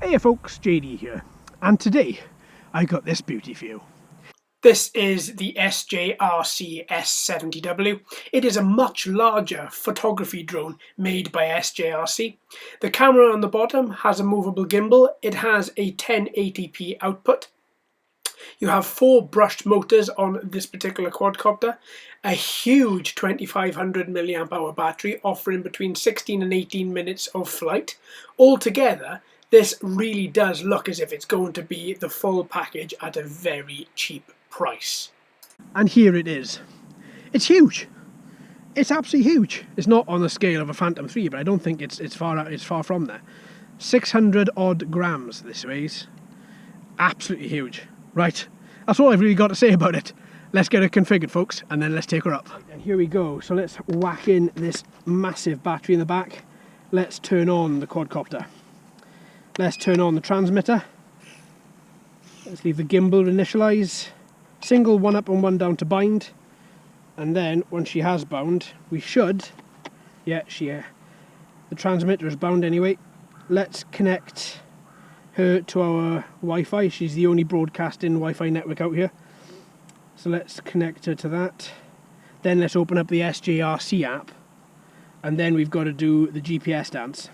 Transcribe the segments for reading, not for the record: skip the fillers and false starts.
Hey folks, JD here, and today I got this beauty for you. This is the SJRC S70W. It is a much larger photography drone made by SJRC. The camera on the bottom has a movable gimbal. It has a 1080p output. You have 4 brushed motors on this particular quadcopter, a huge 2500 mAh battery offering between 16 and 18 minutes of flight. Altogether, this really does look as if it's going to be the full package at a very cheap price. And here it is. It's huge. It's absolutely huge. It's not on the scale of a Phantom 3, but I don't think it's far from there. 600 odd grams this weighs. Absolutely huge. Right, that's all I've really got to say about it. Let's get it configured, folks, and then let's take her up. And here we go. So let's whack in this massive battery in the back. Let's turn on the quadcopter. Let's turn on the transmitter. Let's leave the gimbal initialize. Single, one up and one down to bind. And then, once she has bound, we should... Yeah, the transmitter is bound anyway. Let's connect her to our Wi-Fi. She's the only broadcasting Wi-Fi network out here. So let's connect her to that. Then let's open up the SJRC app. And then we've got to do the GPS dance.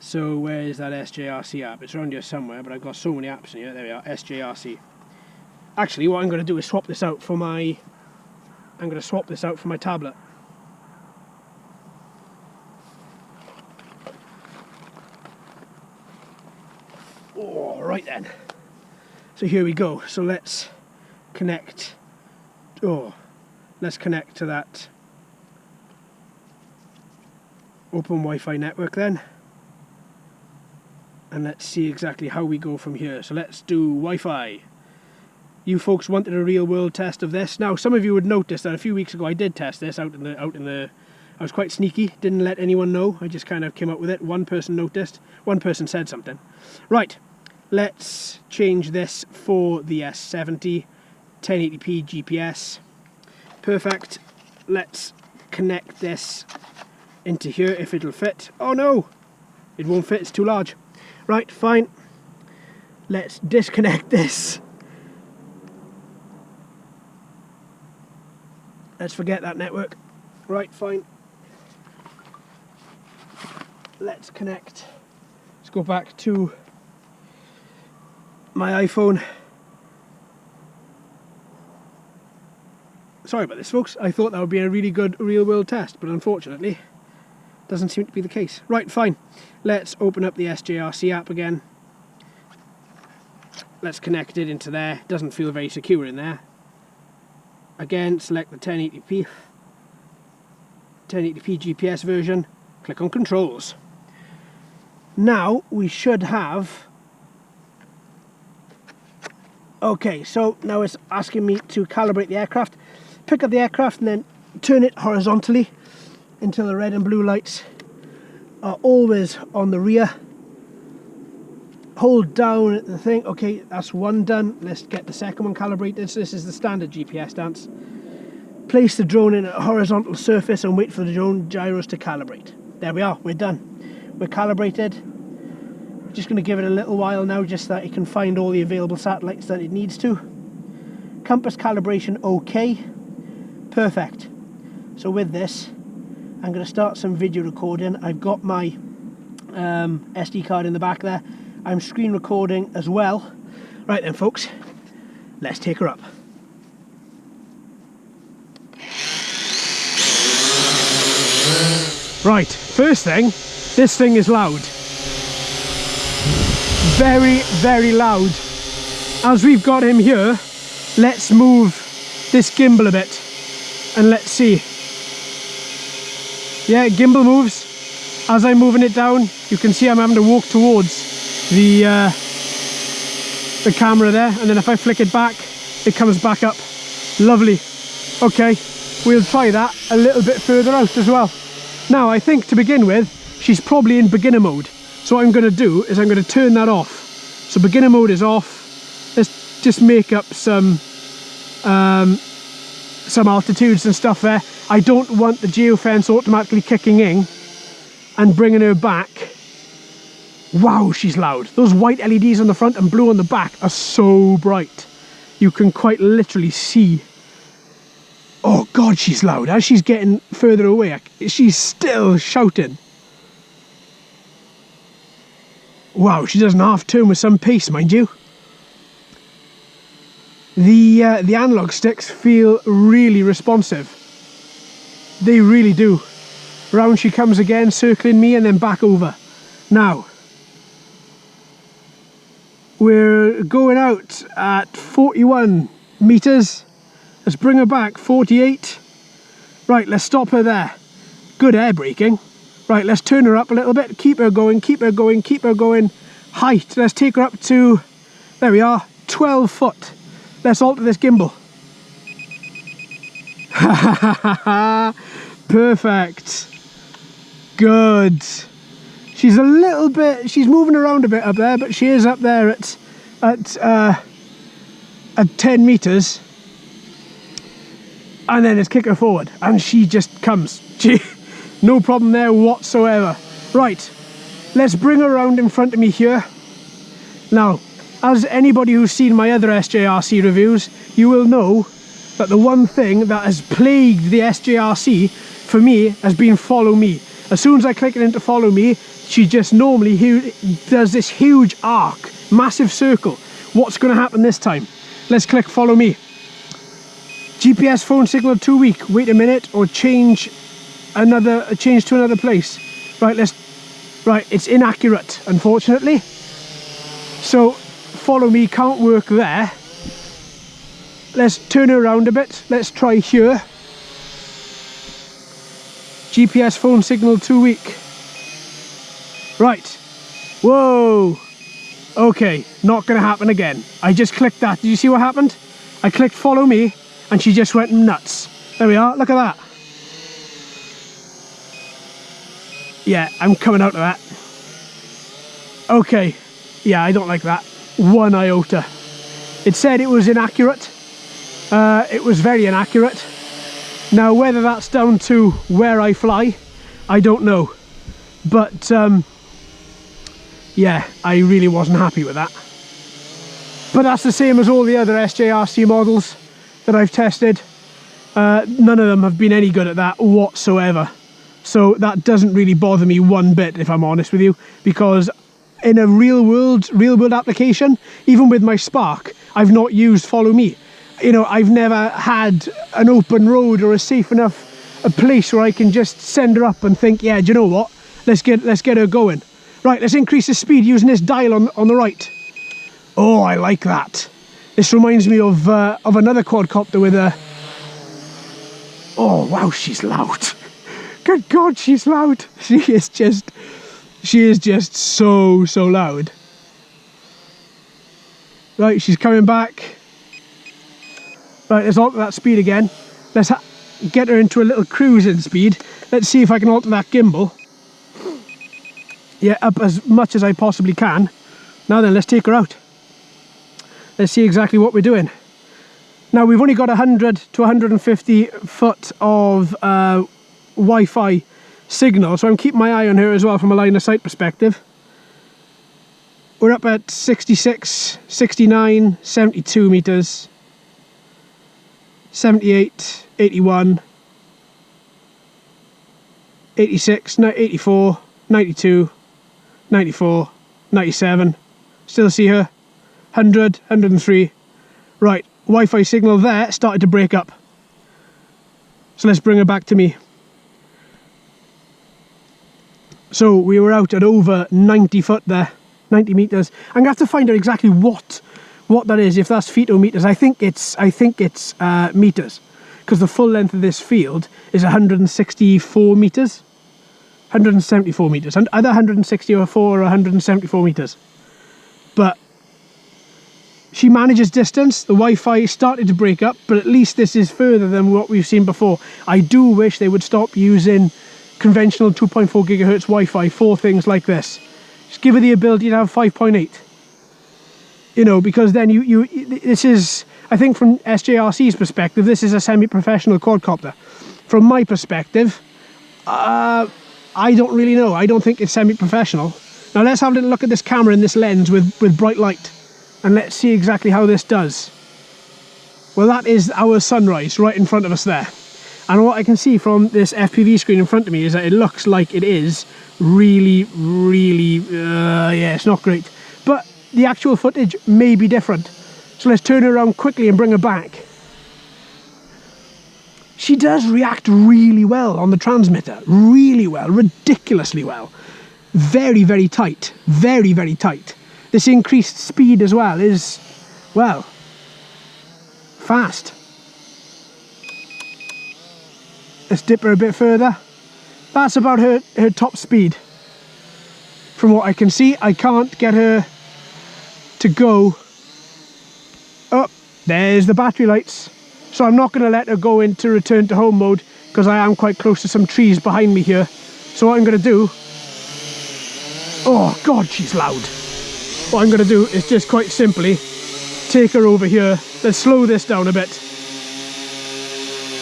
So where is that SJRC app? It's around here somewhere, but I've got so many apps in here. There we are, SJRC. Actually, what I'm going to do is swap this out for my... I'm going to swap this out for my tablet. Oh, right then. So here we go. So let's connect. Oh, let's connect to that open Wi-Fi network then. And let's see exactly how we go from here. So let's do Wi-Fi. You folks wanted a real world test of this. Now, some of you would notice that a few weeks ago I did test this out in the. I was quite sneaky, didn't let anyone know. I just kind of came up with it. One person noticed, one person said something. Right, let's change this for the S70, 1080p GPS. Perfect. Let's connect this into here if it'll fit. Oh no, it won't fit, it's too large. Right, fine. Let's disconnect this. Let's forget that network. Right, fine. Let's connect. Let's go back to my iPhone. Sorry about this, folks. I thought that would be a really good real-world test, but unfortunately, doesn't seem to be the case. Right, fine. Let's open up the SJRC app again. Let's connect it into there. Doesn't feel very secure in there. Again, select the 1080p GPS version. Click on Controls. Now we should have... Okay, so now it's asking me to calibrate the aircraft. Pick up the aircraft and then turn it horizontally until the red and blue lights are always on the rear. Hold down the thing. Okay, that's one done. Let's get the second one calibrated. So this is the standard GPS dance. Place the drone in a horizontal surface and wait for the drone gyros to calibrate. There we are, we're done. We're calibrated. Just going to give it a little while now just so that it can find all the available satellites that it needs to. Compass calibration okay. Perfect. So with this, I'm going to start some video recording. I've got my SD card in the back there. I'm screen recording as well. Right then, folks, let's take her up. Right, first thing, this thing is loud. Very, very loud. As we've got him here, let's move this gimbal a bit and let's see. Yeah, gimbal moves. As I'm moving it down, you can see I'm having to walk towards the camera there, and then if I flick it back, it comes back up. Lovely. Okay, we'll try that a little bit further out as well. Now, I think to begin with, she's probably in beginner mode. So what I'm going to do is I'm going to turn that off. So beginner mode is off. Let's just make up some altitudes and stuff there. I don't want the geofence automatically kicking in and bringing her back Wow, she's loud. Those white LEDs on the front and blue on the back are so bright. You can quite literally see. Oh God, she's loud. As she's getting further away, she's still shouting. Wow, she does an half turn with some pace, mind you. The analog sticks feel really responsive. They really do. Round she comes again, circling me and then back over. Now, we're going out at 41 meters. Let's bring her back, 48. Right, let's stop her there. Good air braking. Right, let's turn her up a little bit. Keep her going, keep her going, keep her going. Height, let's take her up to, there we are, 12 foot. Let's alter this gimbal. Perfect. Good. She's a little bit, she's moving around a bit up there, but she is up there at 10 meters. And then let's kick her forward, and she just comes. No problem there whatsoever. Right, let's bring her around in front of me here. Now, as anybody who's seen my other SJRC reviews, you will know that the one thing that has plagued the SJRC for me has been follow me. As soon as I click it into follow me, she just normally does this huge arc, massive circle. What's going to happen this time? Let's click follow me. GPS phone signal too weak. Wait a minute, or change to another place. Right, it's inaccurate, unfortunately. So follow me can't work there. Let's turn her around a bit. Let's try here. GPS phone signal too weak. Right. Whoa. Okay, not gonna happen again. I just clicked that. Did you see what happened? I clicked follow me and she just went nuts. There we are, look at that. Yeah, I'm coming out of that. Okay, yeah, I don't like that. One iota. It said it was inaccurate. It was very inaccurate. Now, whether that's down to where I fly, I don't know. But, yeah, I really wasn't happy with that. But that's the same as all the other SJRC models that I've tested. None of them have been any good at that whatsoever. So that doesn't really bother me one bit, if I'm honest with you, because in a real world application, even with my Spark, I've not used follow me. You know, I've never had an open road or a safe enough a place where I can just send her up and think, yeah, do you know what? Let's get her going. Right, let's increase the speed using this dial on the right. Oh, I like that. This reminds me of another quadcopter with a... Oh, wow, she's loud. Good God, she's loud. She is just so loud. Right, she's coming back. Right, let's alter that speed again. Let's get her into a little cruising speed. Let's see if I can alter that gimbal. Yeah, up as much as I possibly can. Now then, let's take her out. Let's see exactly what we're doing. Now, we've only got 100 to 150 foot of Wi-Fi signal, so I'm keeping my eye on her as well from a line of sight perspective. We're up at 66, 69, 72 meters, 78, 81, 86, 84, 92, 94, 97, still see her, 100, 103, right, Wi-Fi signal there started to break up, so let's bring her back to me. So we were out at over 90 foot there, 90 meters. I'm gonna have to find out exactly what that is, if that's feet or meters. I think it's meters, because the full length of this field is 164 meters. 174 meters, and either 164 or 174 meters. But she manages distance. The Wi-Fi started to break up, but at least this is further than what we've seen before. I do wish they would stop using conventional 2.4 gigahertz Wi-Fi for things like this. Just give her the ability to have 5.8. You know, because then this is, I think from SJRC's perspective, this is a semi-professional quadcopter. From my perspective, I don't really know. I don't think it's semi-professional. Now let's have a little look at this camera in this lens with bright light, and let's see exactly how this does. Well, that is our sunrise right in front of us there. And what I can see from this FPV screen in front of me is that it looks like it is really, yeah, it's not great. But the actual footage may be different. So let's turn her around quickly and bring her back. She does react really well on the transmitter. Really well, ridiculously well. Very, very tight. Very, very tight. This increased speed as well is, well, fast. Let's dip her a bit further. That's about her top speed. From what I can see, I can't get her to go. Oh, there's the battery lights. So I'm not going to let her go into return to home mode because I am quite close to some trees behind me here. So what I'm going to do... Oh God, she's loud. What I'm going to do is just quite simply take her over here. Let's slow this down a bit.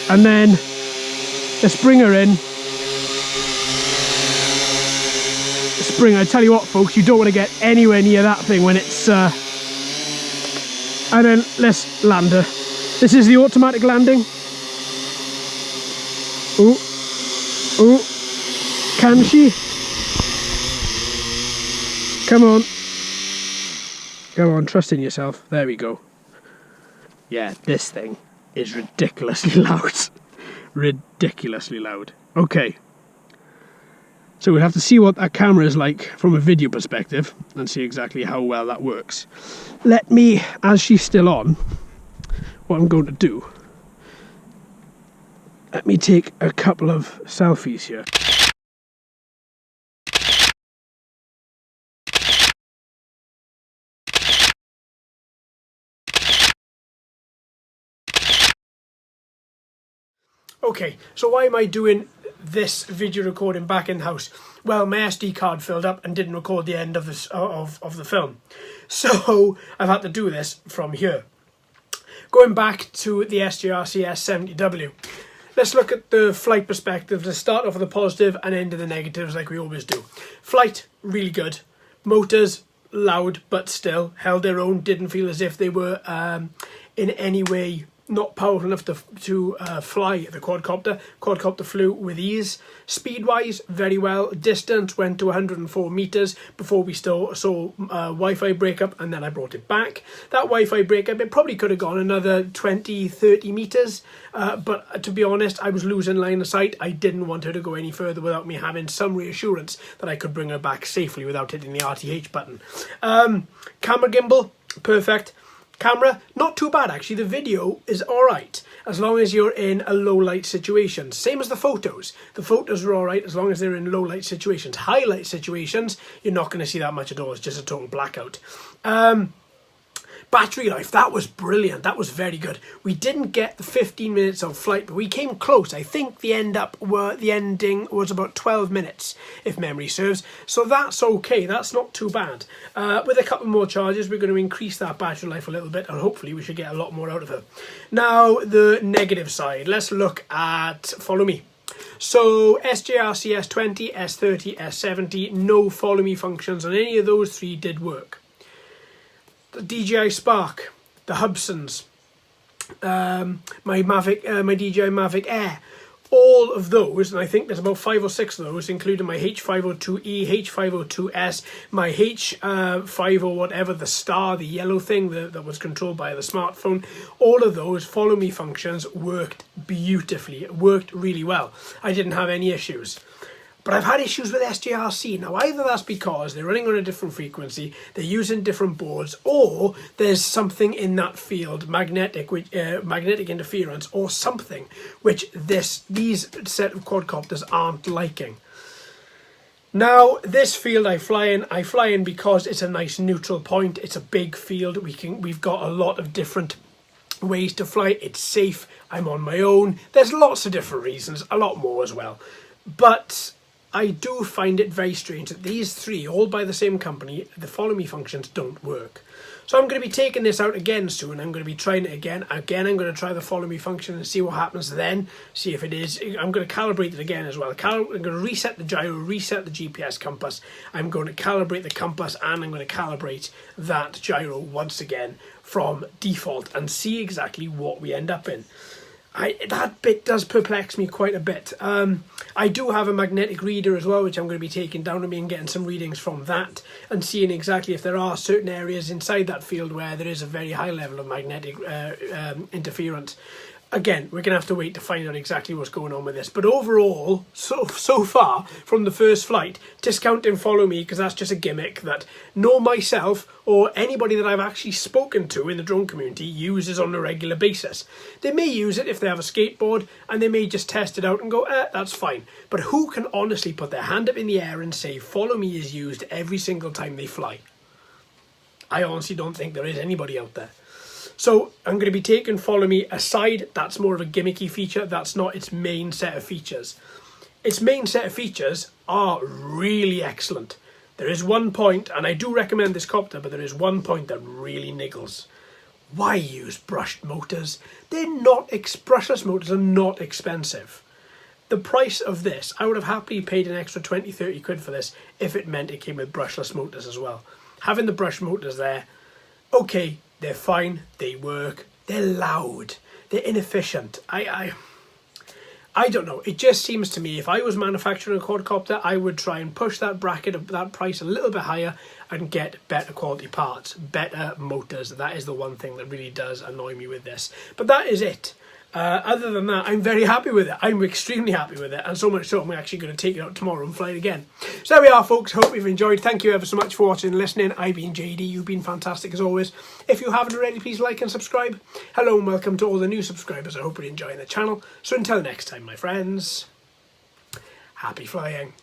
And then let's bring her in. Let's bring her. I tell you what, folks, you don't want to get anywhere near that thing when it's... And then let's land her. This is the automatic landing. Oh, oh, can she? Come on. Come on, trust in yourself. There we go. Yeah, this thing is ridiculously loud. Ridiculously loud. Okay. So we'll have to see what that camera is like from a video perspective and see exactly how well that works. Let me, as she's still on, what I'm going to do, let me take a couple of selfies here. Okay, so why am I doing this video recording back in the house? Well, my SD card filled up and didn't record the end of this of the film. So I've had to do this from here. Going back to the SJRC S70W, let's look at the flight perspective. Let's start off with the positive and end with the negatives like we always do. Flight, really good. Motors, loud, but still held their own. Didn't feel as if they were in any way not powerful enough to fly the quadcopter. Quadcopter flew with ease. Speed-wise, very well. Distance went to 104 meters before we still saw Wi-Fi breakup, and then I brought it back. That Wi-Fi breakup, it probably could have gone another 20, 30 meters, but to be honest, I was losing line of sight. I didn't want her to go any further without me having some reassurance that I could bring her back safely without hitting the RTH button. Camera gimbal, perfect. Camera, not too bad actually. The video is alright as long as you're in a low light situation. Same as the photos. The photos are alright as long as they're in low light situations. High light situations, you're not going to see that much at all. It's just a total blackout. Battery life, that was brilliant. That was very good. We didn't get the 15 minutes of flight, but we came close. I think the ending was about 12 minutes, if memory serves. So that's okay. That's not too bad. With a couple more charges, we're going to increase that battery life a little bit, and hopefully we should get a lot more out of her. Now, the negative side. Let's look at, follow me. So SJRC S20, S30, S70, no follow me functions on any of those three did work. The DJI Spark, the Hubsons, my DJI Mavic Air, all of those, and I think there's about 5 or 6 of those, including my H502E, H502S, my H5 or whatever, the star, the yellow thing that was controlled by the smartphone. All of those follow me functions worked beautifully. It worked really well. I didn't have any issues. But I've had issues with SJRC. Now, either that's because they're running on a different frequency, they're using different boards, or there's something in that field, magnetic interference, or something which these set of quadcopters aren't liking. Now, this field I fly in because it's a nice neutral point. It's a big field. We've got a lot of different ways to fly. It's safe. I'm on my own. There's lots of different reasons, a lot more as well. But I do find it very strange that these three, all by the same company, the follow me functions don't work. So I'm going to be taking this out again soon. I'm going to be trying it again. Again, I'm going to try the follow me function and see what happens then. See if it is. I'm going to calibrate it again as well. I'm going to reset the gyro, reset the GPS compass. I'm going to calibrate the compass, and I'm going to calibrate that gyro once again from default and see exactly what we end up in. That bit does perplex me quite a bit. I do have a magnetic reader as well, which I'm going to be taking down to me and getting some readings from that and seeing exactly if there are certain areas inside that field where there is a very high level of magnetic interference. Again, we're going to have to wait to find out exactly what's going on with this. But overall, so far from the first flight, discounting follow me, because that's just a gimmick that nor myself or anybody that I've actually spoken to in the drone community uses on a regular basis. They may use it if they have a skateboard, and they may just test it out and go, that's fine. But who can honestly put their hand up in the air and say follow me is used every single time they fly? I honestly don't think there is anybody out there. So I'm going to be taking follow me aside. That's more of a gimmicky feature. That's not its main set of features. Its main set of features are really excellent. There is one point, and I do recommend this copter, but there is one point that really niggles. Why use brushed motors? Brushless motors are not expensive. The price of this, I would have happily paid an extra 20-30 quid for this if it meant it came with brushless motors as well. Having the brush motors there, okay, they're fine, they work, they're loud, they're inefficient. I don't know, it just seems to me if I was manufacturing a quadcopter, I would try and push that bracket of that price a little bit higher and get better quality parts, better motors. That is the one thing that really does annoy me with this. But that is it. Other than that, I'm very happy with it. I'm extremely happy with it, and so much so I'm actually going to take it out tomorrow and fly it again. So there we are, folks. Hope you've enjoyed. Thank you ever so much for watching and listening. I've been JD. You've been fantastic as always. If you haven't already, please like and subscribe. Hello and welcome to all the new subscribers. I hope you're enjoying the channel. So until next time, my friends, happy flying.